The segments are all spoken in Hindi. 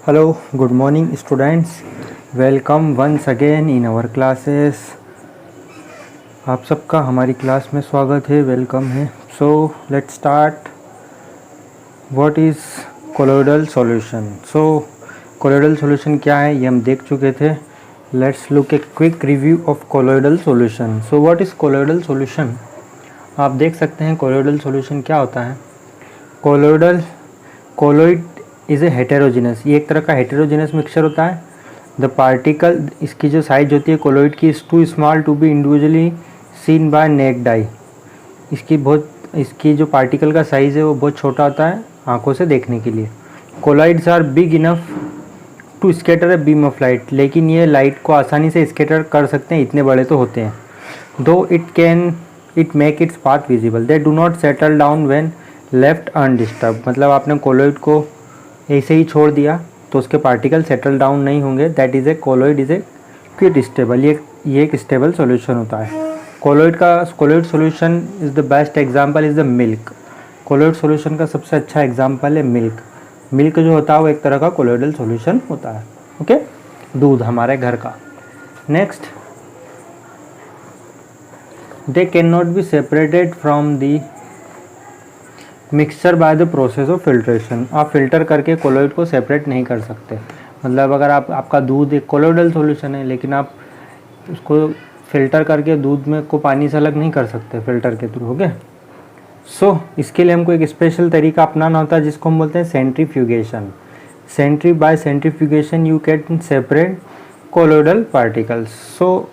Hello, good morning students. Welcome once again in our classes. आप सबका हमारी क्लास में स्वागत है, वेलकम है. सो let's start. What is colloidal solution? So colloidal solution क्या है ये हम देख चुके थे. Let's look a quick review of colloidal solution. So what is colloidal solution? आप देख सकते हैं कोलोइडल सॉल्यूशन क्या होता है. कोलोइड इज़ ए हेटेरोजीनस, ये एक तरह का हेटेरोजीनस मिक्सचर होता है. द पार्टिकल, इसकी जो साइज होती है कोलोइड की, is too small to be individually seen by naked eye. इसकी जो पार्टिकल का साइज़ है वो बहुत छोटा होता है आंखों से देखने के लिए. Colloids are big enough to scatter a beam of light, लेकिन ये लाइट को आसानी से स्कैटर कर सकते हैं, इतने बड़े तो होते हैं. Though it make its path visible, they do not settle down when left undisturb. मतलब आपने कोलोइड को ऐसे ही छोड़ दिया तो उसके पार्टिकल सेटल डाउन नहीं होंगे. That is a colloid is a quick stable. ये एक स्टेबल सॉल्यूशन होता है. Colloid solution is the best example is the milk. Colloid solution का सबसे अच्छा एग्जांपल है मिल्क. मिल्क जो होता है वो एक तरह का कोलोइडल सॉल्यूशन होता है. ओके, दूध हमारे घर का. Next, they can not be separated from the mixture by the process of filtration. आप फिल्टर करके कोलोइड को सेपरेट नहीं कर सकते. मतलब अगर आपका दूध एक कोलोइडल सॉल्यूशन है, लेकिन आप उसको फिल्टर करके दूध में को पानी से अलग नहीं कर सकते फिल्टर के थ्रू. ओके, सो इसके लिए हमको एक स्पेशल तरीका अपनाना होता है जिसको हम बोलते हैं centrifugation. Bye centrifugation you can separate colloidal particles. So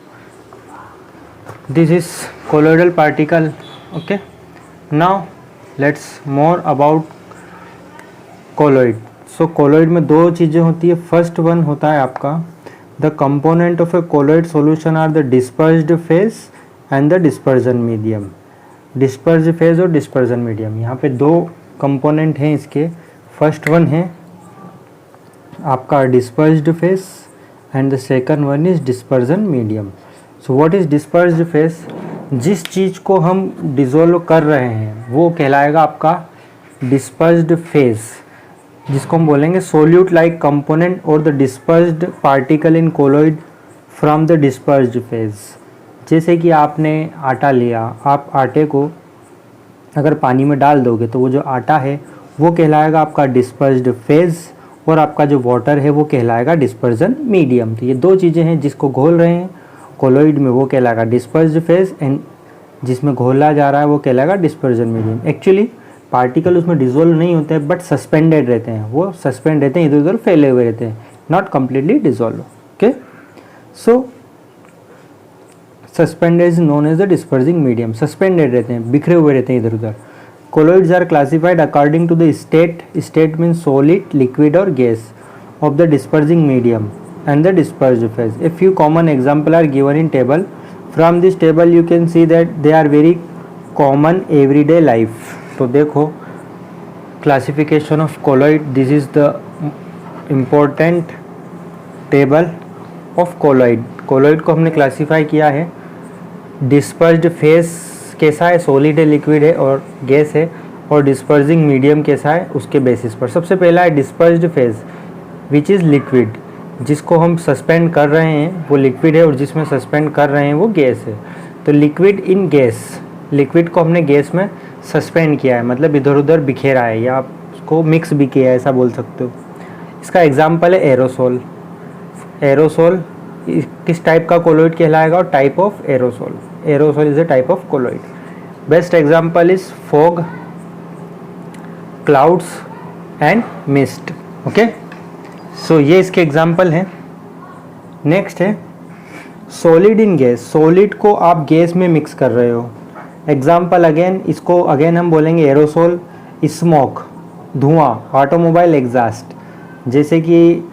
this is colloidal particle. Okay, now let's more about colloid. So colloid में दो चीज़ें होती है. फर्स्ट वन होता है आपका the component of a colloid solution are the dispersed phase and the dispersion medium. Dispersed phase और डिस्पर्जन मीडियम, यहाँ पे दो कंपोनेंट हैं इसके. फर्स्ट वन है आपका dispersed phase and the second one is dispersion medium. So what is dispersed phase? जिस चीज़ को हम डिज़ोल्व कर रहे हैं वो कहलाएगा आपका डिस्पर्स्ड फेज, जिसको हम बोलेंगे सोल्यूट लाइक कंपोनेंट और the dispersed particle in colloid from the dispersed phase. जैसे कि आपने आटा लिया, आप आटे को अगर पानी में डाल दोगे तो वो जो आटा है वो कहलाएगा आपका डिस्पर्स्ड फेज, और आपका जो वाटर है वो कहलाएगा डिस्पर्जन मीडियम. तो ये दो चीज़ें हैं जिसको घोल रहे हैं कोलोइड में, वो कहलाएगा डिस्पर्स्ड फेज, एंड जिसमें घोला जा रहा है वो कहलाएगा डिस्पर्जन मीडियम. एक्चुअली पार्टिकल उसमें डिजोल्व नहीं होते हैं बट सस्पेंडेड रहते हैं. वो सस्पेंड रहते हैं, इधर उधर फैले हुए रहते हैं, not completely dissolve. Okay, so suspended is known as the dispersing medium. Suspended रहते हैं, बिखरे हुए रहते हैं इधर उधर. Colloids are classified according to the state means solid, liquid और gas of the dispersing medium and the dispersed phase. A few common examples are given in table. From this table you can see that they are very common everyday life. तो देखो classification of colloid, this is the important table of colloid. colloid को हमने classify किया है. dispersed phase कैसा है, solid है, liquid है और गैस है, और dispersing medium कैसा है उसके बेसिस पर. सबसे पहला है dispersed phase which is liquid. जिसको हम सस्पेंड कर रहे हैं वो लिक्विड है और जिसमें सस्पेंड कर रहे हैं वो गैस है. तो लिक्विड इन गैस, लिक्विड को हमने गैस में सस्पेंड किया है, मतलब इधर उधर बिखेरा है या आप उसको मिक्स भी किया है, ऐसा बोल सकते हो. इसका एग्जांपल है एरोसोल. एरोसोल किस टाइप का कोलोइड कहलाएगा? और type of aerosol. Aerosol is a type of colloid. Best example is fog, clouds and mist. Okay, so ये इसके एग्जाम्पल हैं. नेक्स्ट है सॉलिड इन गैस. सॉलिड को आप गैस में मिक्स कर रहे हो. एग्जाम्पल अगेन, इसको अगेन हम बोलेंगे एरोसोल. स्मोक, धुआं, ऑटोमोबाइल एग्जॉस्ट. जैसे कि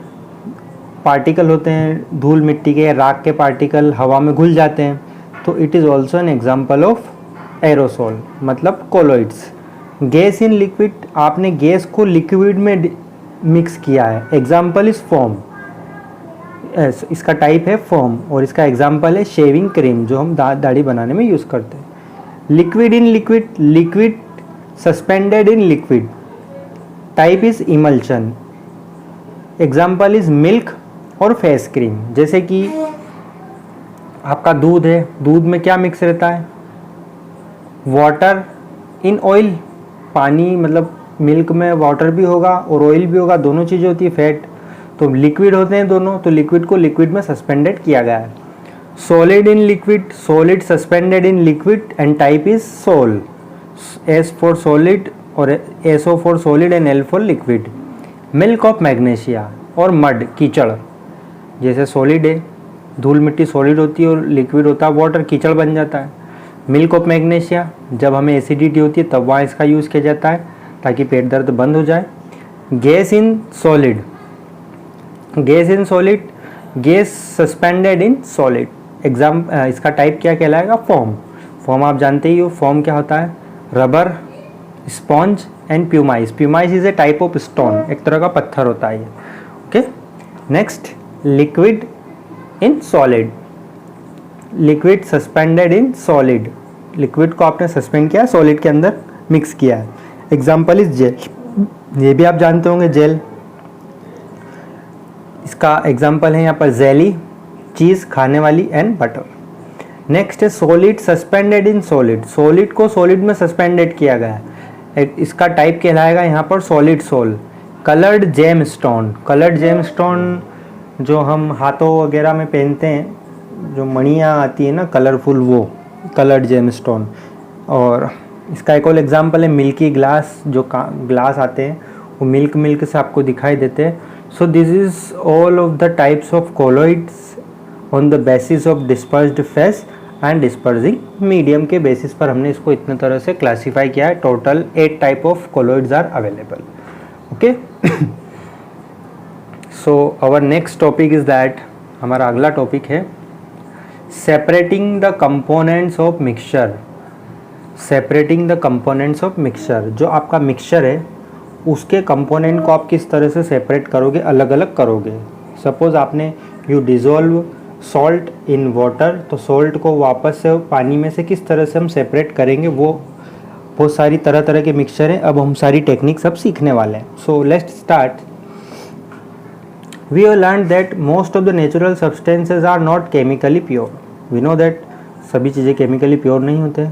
पार्टिकल होते हैं धूल मिट्टी के, राख के पार्टिकल हवा में घुल जाते हैं, तो it is also an example of aerosol, मतलब कोलोइड्स. गैस इन लिक्विड, आपने गैस को लिक्विड में मिक्स किया है. Example is foam. इसका टाइप है फोम और इसका एग्जाम्पल है शेविंग क्रीम जो हम दाढ़ी बनाने में यूज़ करते हैं. Liquid in liquid, liquid suspended in liquid. Type is emulsion. Example is milk और फेस क्रीम। जैसे कि आपका दूध है, दूध में क्या मिक्स रहता है? वाटर इन ऑयल, पानी, मतलब मिल्क में वाटर भी होगा और ऑयल भी होगा, दोनों चीज़ें होती है, फैट। तो लिक्विड होते हैं दोनों, तो लिक्विड को लिक्विड में सस्पेंडेड किया गया है। Solid in liquid, solid suspended in liquid and type is sol. S for solid और SO for solid and L for liquid. Milk of magnesia और मड, कीचड़। जैसे सॉलिड है, धूल मिट्टी सॉलिड होती है और लिक्विड होता है वाटर, कीचड़ बन जाता है। मिल्क ऑफ मैग्नीशिया, जब हमें एसिडिटी होती है तब वहाँ इसका यूज़ किया जाता है ताकि पेट दर्द बंद हो जाए। Gas in solid, gas in solid, gas suspended in solid. इसका टाइप क्या कहलाएगा? फॉर्म। फॉर्म आप जानते ही हो, फॉर्म क्या होता है? Rubber, sponge and pumice. Pumice is a type of stone, एक तरह का पत्थर होता है ये। Okay, next liquid in solid, liquid suspended in solid. Liquid को आपने सस्पेंड किया, सॉलिड के अंदर मिक्स किया है। एग्जाम्पल इज जेल, ये भी आप जानते होंगे जेल। इसका एग्जाम्पल है यहाँ पर जेली, चीज़ खाने वाली एंड बटर। नेक्स्ट है solid suspended in solid, solid को सॉलिड में सस्पेंडेड किया गया है। इसका टाइप कहलाएगा यहाँ पर solid sol. Coloured gem stone, coloured gem stone जो हम हाथों वगैरह में पहनते हैं, जो मणियाँ आती है ना कलरफुल, वो कलर्ड जेम स्टोन। और इसका एक और एग्जाम्पल है मिल्की ग्लास, जो ग्लास आते हैं वो मिल्क मिल्क से आपको दिखाई देते हैं। So this is all of the types of colloids on the basis of dispersed phase and dispersing medium के बेसिस पर हमने इसको इतने तरह से क्लासीफाई किया है। Total 8 type of colloids are available. Okay, so our next topic is that, हमारा अगला टॉपिक है separating the components of mixture. Separating the components of mixture, जो आपका मिक्सचर है उसके कंपोनेंट को आप किस तरह से सेपरेट करोगे, अलग अलग करोगे। सपोज आपने you dissolve salt in water, तो सॉल्ट को वापस से पानी में से किस तरह से हम सेपरेट करेंगे, वो बहुत सारी तरह तरह के मिक्सचर हैं। अब हम सारी टेक्निक्स अब सीखने वाले हैं। So let's start. We have learn that most of the natural substances are not chemically pure. We know that सभी चीज़ें केमिकली प्योर नहीं होते।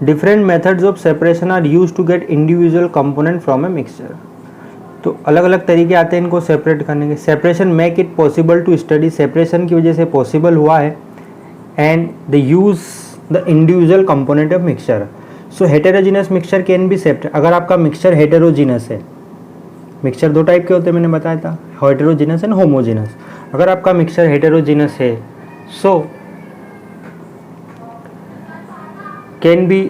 Different methods of separation are use to get individual component from a mixture. तो अलग अलग तरीके आते हैं इनको सेपरेट करने के। Separation make it possible to study, separation की वजह से पॉसिबल हुआ है। And the use the individual component of mixture. So heterogeneous mixture can be separate. अगर आपका मिक्सचर हेटेरोजीनस है, मिक्सचर दो टाइप के होते हैं मैंने बताया था, हेटेरोजीनस एंड होमोजीनस। अगर आपका मिक्सचर हेटेरोजीनस है so can be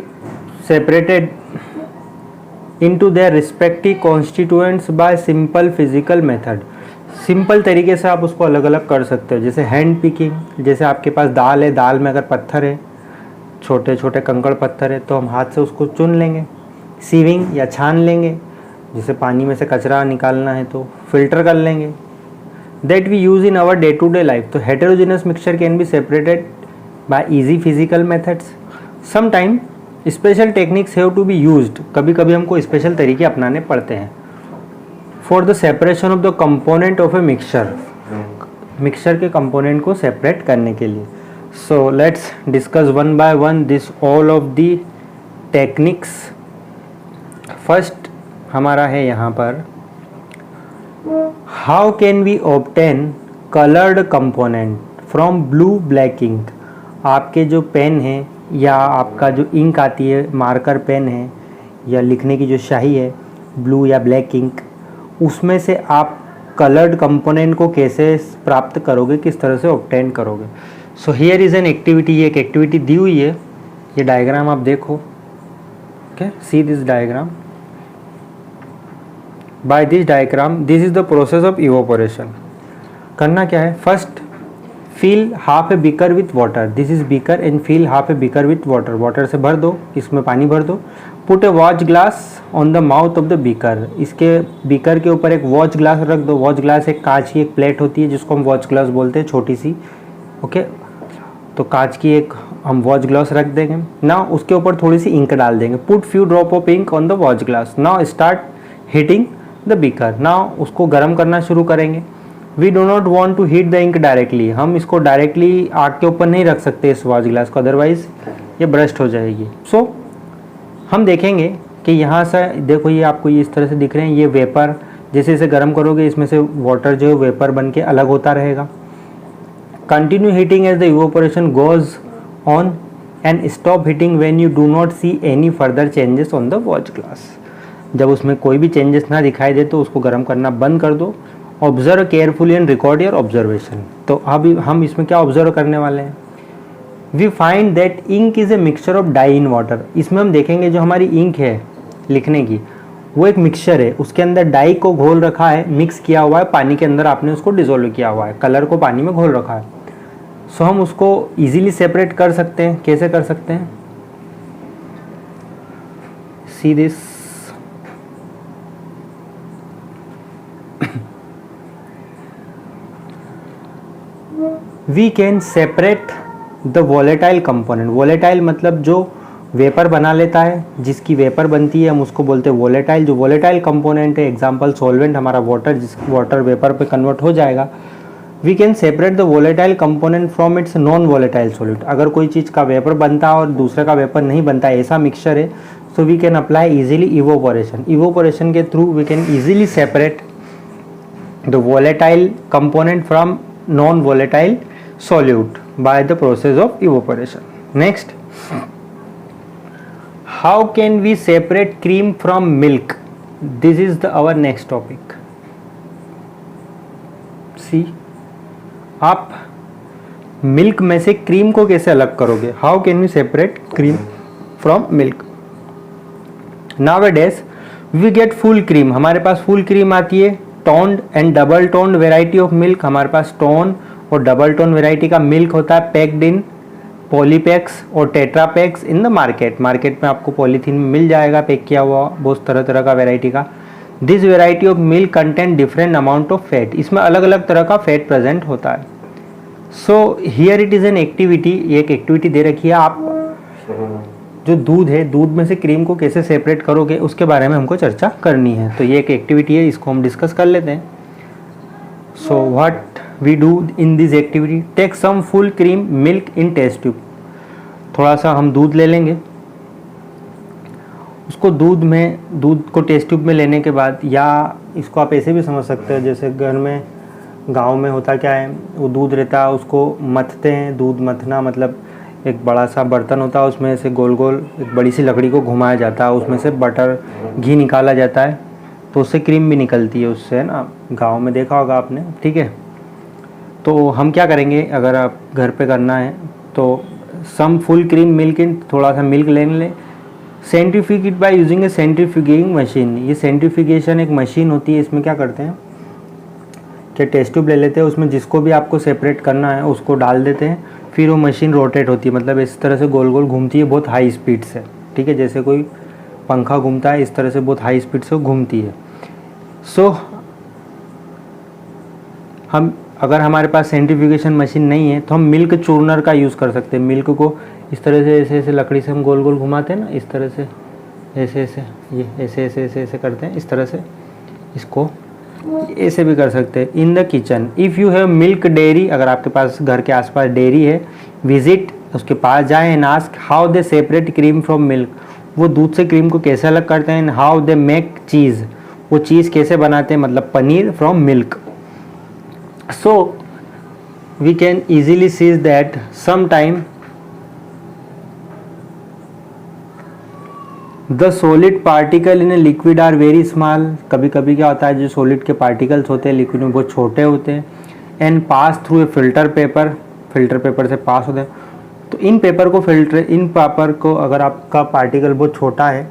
separated into their respective constituents by simple physical method। Simple तरीके से आप उसको अलग अलग कर सकते हो, जैसे हैंड पिकिंग। जैसे आपके पास दाल है, दाल में अगर पत्थर है, छोटे छोटे कंकड़ पत्थर है, तो हम हाथ से उसको चुन लेंगे। सीविंग या छान लेंगे, जैसे पानी में से कचरा निकालना है तो फिल्टर कर लेंगे। That we use in our day to day life. तो heterogeneous mixture can be separated by easy physical methods. Sometime special techniques have to be used, कभी कभी हमको स्पेशल तरीके अपनाने पड़ते हैं for the separation of the component of a mixture, mixture के कंपोनेंट को सेपरेट करने के लिए। So let's discuss one by one this all of the techniques. First हमारा है यहाँ पर how can we obtain coloured component from blue black ink. आपके जो पेन है या आपका जो इंक आती है, मार्कर पेन है या लिखने की जो स्याही है, ब्लू या ब्लैक इंक, उसमें से आप कलर्ड कंपोनेंट को कैसे प्राप्त करोगे, किस तरह से ऑब्टेन करोगे। So here is an activity, ये एक एक्टिविटी दी हुई है। ये डायग्राम आप देखो, okay, see this diagram. By this diagram this is the process of evaporation. करना क्या है, first fill half a beaker with water, this is beaker and fill half a beaker with water. Water से भर दो, इसमें पानी भर दो। Put a watch glass on the mouth of the beaker, इसके बीकर के ऊपर एक वॉच ग्लास रख दो। वॉच ग्लास एक कांच की एक प्लेट होती है जिसको हम वॉच ग्लास बोलते हैं, छोटी सी। ओके, तो कांच की एक हम वॉच ग्लास रख देंगे। नाउ उसके ऊपर थोड़ी सी इंक डाल देंगे। Put few drop of ink on the watch glass. Now start heating the beaker. Now उसको गर्म करना शुरू करेंगे। We do not want to heat the ink directly, हम इसको डायरेक्टली आग के ऊपर नहीं रख सकते इस वॉच ग्लास को, अदरवाइज ये ब्रस्ट हो जाएगी। सो हम देखेंगे कि यहाँ से देखो ये आपको ये इस तरह से दिख रहे हैं, ये वेपर जैसे इसे गर्म करोगे इसमें से वाटर जो है वेपर बन के अलग होता रहेगा। Continue heating as the evaporation goes on and stop heating when you do not see any further changes on the watch glass. जब उसमें कोई भी चेंजेस ना दिखाई दे तो उसको गर्म करना बंद कर दो। Observe carefully and record your observation. तो अभी हम इसमें क्या ऑब्जर्व करने वाले हैं, we find that ink is a mixture of dye in water. इसमें हम देखेंगे जो हमारी इंक है लिखने की वो एक मिक्सचर है, उसके अंदर डाई को घोल रखा है, मिक्स किया हुआ है पानी के अंदर, आपने उसको डिजोल्व किया हुआ है, कलर को पानी में घोल रखा है। सो हम उसको इजीली सेपरेट कर सकते हैं। कैसे कर सकते हैं, see this, we can separate the volatile component. Volatile मतलब जो वेपर बना लेता है, जिसकी वेपर बनती है हम उसको बोलते हैं वोलेटाइल। जो वोलेटाइल कंपोनेंट है, एग्जांपल सॉल्वेंट हमारा वाटर, जिस वाटर वेपर पे कन्वर्ट हो जाएगा। We can separate the volatile component from its non volatile solute. अगर कोई चीज़ का वेपर बनता है और दूसरे का वेपर नहीं बनता है, ऐसा मिक्सचर है, so we can apply easily evaporation. Evaporation के through we can easily separate the volatile component from non volatile solute by the process of evaporation. Next, how can we separate cream from milk? This is our next topic. See, आप मिल्क में से क्रीम को कैसे अलग करोगे? How can we separate cream from milk? Nowadays we get full cream. हमारे पास full cream आती है, toned and double toned variety of milk। हमारे पास टोन और डबल टोन वेराइटी का मिल्क होता है, पैक्ड इन पॉलीपैक्स और टेट्रापैक्स इन द मार्केट। मार्केट में आपको पॉलीथीन में मिल जाएगा पैक किया हुआ बहुत तरह तरह का वेराइटी का। This variety of milk content different amount of fat. इसमें अलग अलग तरह का फैट प्रेजेंट होता है। So here it is an activity, एक एक्टिविटी दे रखी है। आप जो दूध है, दूध में से क्रीम को कैसे सेपरेट करोगे उसके बारे में हमको चर्चा करनी है। तो ये एक एक्टिविटी है, इसको हम डिस्कस कर लेते हैं। So what we do in this activity, take some full cream milk in test tube। थोड़ा सा हम दूध ले लेंगे, उसको दूध को टेस्ट ट्यूब में लेने के बाद, या इसको आप ऐसे भी समझ सकते हो जैसे घर में गांव में होता क्या है, वो दूध रहता है उसको मथते हैं। दूध मथना मतलब एक बड़ा सा बर्तन होता है, उसमें से गोल गोल एक बड़ी सी लकड़ी को घुमाया जाता है, उसमें से बटर घी निकाला जाता है, तो उससे क्रीम भी निकलती है उससे, है ना, गाँव में देखा होगा आपने। ठीक है, तो हम क्या करेंगे, अगर आप घर पे करना है तो some full cream milk in, थोड़ा सा मिल्क ले लें, centrifuge it by using a centrifuging machine. ये सेंट्रीफ्यूगेशन एक मशीन होती है, इसमें क्या करते हैं कि टेस्ट ट्यूब ले लेते हैं, उसमें जिसको भी आपको सेपरेट करना है उसको डाल देते हैं, फिर वो मशीन रोटेट होती है, मतलब इस तरह से गोल गोल घूमती है बहुत हाई स्पीड से। ठीक है, जैसे कोई पंखा घूमता है इस तरह से बहुत हाई स्पीड से वो घूमती है। सो हम अगर हमारे पास सेंट्रीफ्यूगेशन मशीन नहीं है तो हम मिल्क चूर्नर का यूज़ कर सकते हैं। मिल्क को इस तरह से ऐसे ऐसे लकड़ी से हम गोल गोल घुमाते हैं ना, इस तरह से ऐसे ऐसे, ये ऐसे ऐसे ऐसे ऐसे करते हैं, इस तरह से इसको ऐसे भी कर सकते हैं। In the kitchen if you have milk dairy, अगर आपके पास घर के आसपास डेयरी है, विजिट उसके पास जाएं and ask how they separate cream from milk. वो दूध से क्रीम को कैसे अलग करते हैं। हाउ दे मेक चीज़, वो चीज़ कैसे बनाते हैं, मतलब paneer from milk. So we can easily see that sometime the solid particle in a liquid are very small। कभी कभी क्या होता है, जो solid के particles होते हैं लिक्विड में बहुत छोटे होते हैं, and pass through a filter paper, filter paper से पास होते हैं। तो इन पेपर को अगर आपका पार्टिकल बहुत छोटा है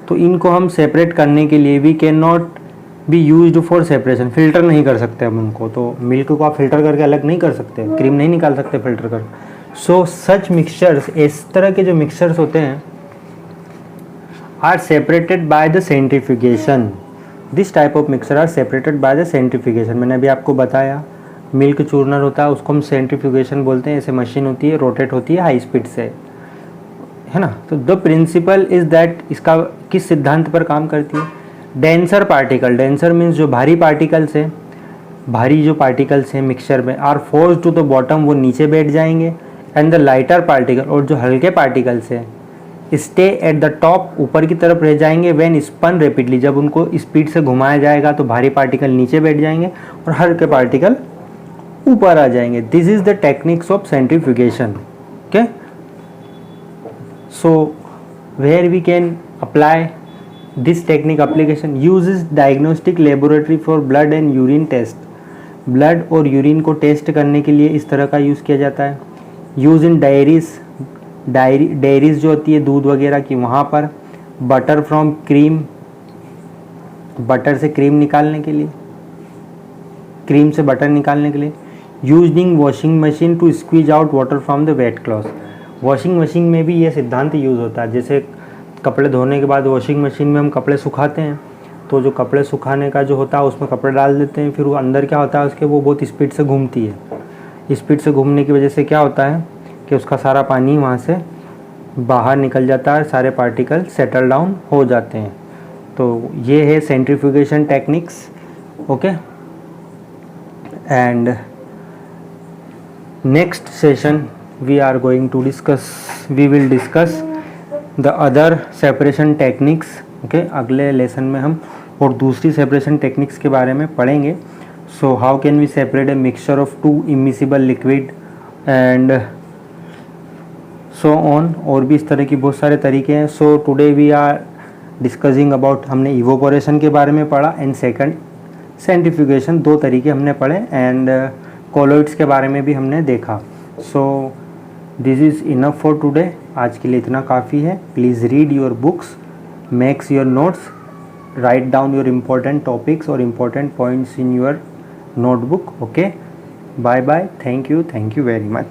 तो इनको हम सेपरेट करने के लिए we can not be used for separation. Filter नहीं कर सकते हम उनको, तो मिल्क को आप फिल्टर करके अलग नहीं कर सकते, क्रीम नहीं निकाल सकते फिल्टर कर। सो सच मिक्सचर्स, इस तरह के जो मिक्सचर्स होते हैं, are separated by the centrifugation. This type of mixture are separated by the centrifugation. मैंने अभी आपको बताया मिल्क चूर्नर होता है, उसको हम सेंट्रीफ्यूगेशन बोलते हैं। ऐसे मशीन होती है, रोटेट होती है हाई स्पीड से, है ना। तो द प्रिंसिपल इज दैट, इसका किस सिद्धांत पर काम करती है, डेंसर पार्टिकल, डेंसर मीन्स जो भारी पार्टिकल्स है, भारी जो पार्टिकल्स हैं मिक्सचर में, are force to the bottom, वो नीचे बैठ जाएंगे, एंड द लाइटर पार्टिकल, और जो हल्के पार्टिकल्स हैं स्टे एट द टॉप, ऊपर की तरफ रह जाएंगे, व्हेन स्पन रैपिडली, जब उनको स्पीड से घुमाया जाएगा तो भारी पार्टिकल नीचे बैठ जाएंगे और हल्के पार्टिकल ऊपर आ जाएंगे। This is the techniques of centrifugation. Okay, so where we can apply this technique, application uses diagnostic laboratory for blood and urine test, blood और यूरिन को टेस्ट करने के लिए इस तरह का यूज़ किया जाता है। यूज इन डायरीज, डेयरीज जो होती है दूध वगैरह की, वहाँ पर। बटर फ्रॉम क्रीम, बटर से क्रीम निकालने के लिए, क्रीम से बटर निकालने के लिए। Using washing machine to squeeze out water from the wet cloth, washing machine में भी ये सिद्धांत यूज़ होता है। जैसे कपड़े धोने के बाद वॉशिंग मशीन में हम कपड़े सुखाते हैं, तो जो कपड़े सुखाने का जो होता है उसमें कपड़े डाल देते हैं, फिर वो अंदर क्या होता है उसके, वो बहुत स्पीड से घूमती है। स्पीड से घूमने की वजह से क्या होता है कि उसका सारा पानी वहाँ से बाहर निकल जाता है, सारे पार्टिकल सेटल डाउन हो जाते हैं। तो ये है centrifugation techniques. Okay, and next session we are going to discuss, we will discuss the other separation techniques. Okay, अगले लेसन में हम और दूसरी सेपरेशन टेक्निक्स के बारे में पढ़ेंगे। So how can we separate a mixture of two immiscible liquid and so on, और भी इस तरह की बहुत सारे तरीके हैं। So today we are discussing about, हमने इवोपोरेशन के बारे में पढ़ा एंड सेकंड सेंट्रीफ्यूगेशन, दो तरीके हमने पढ़े, एंड कोलोइड्स के बारे में भी हमने देखा। So this is enough for today, आज के लिए इतना काफ़ी है। Please read your books, makes your notes, write down your important topics और important points in your notebook. Okay, bye bye, thank you very much.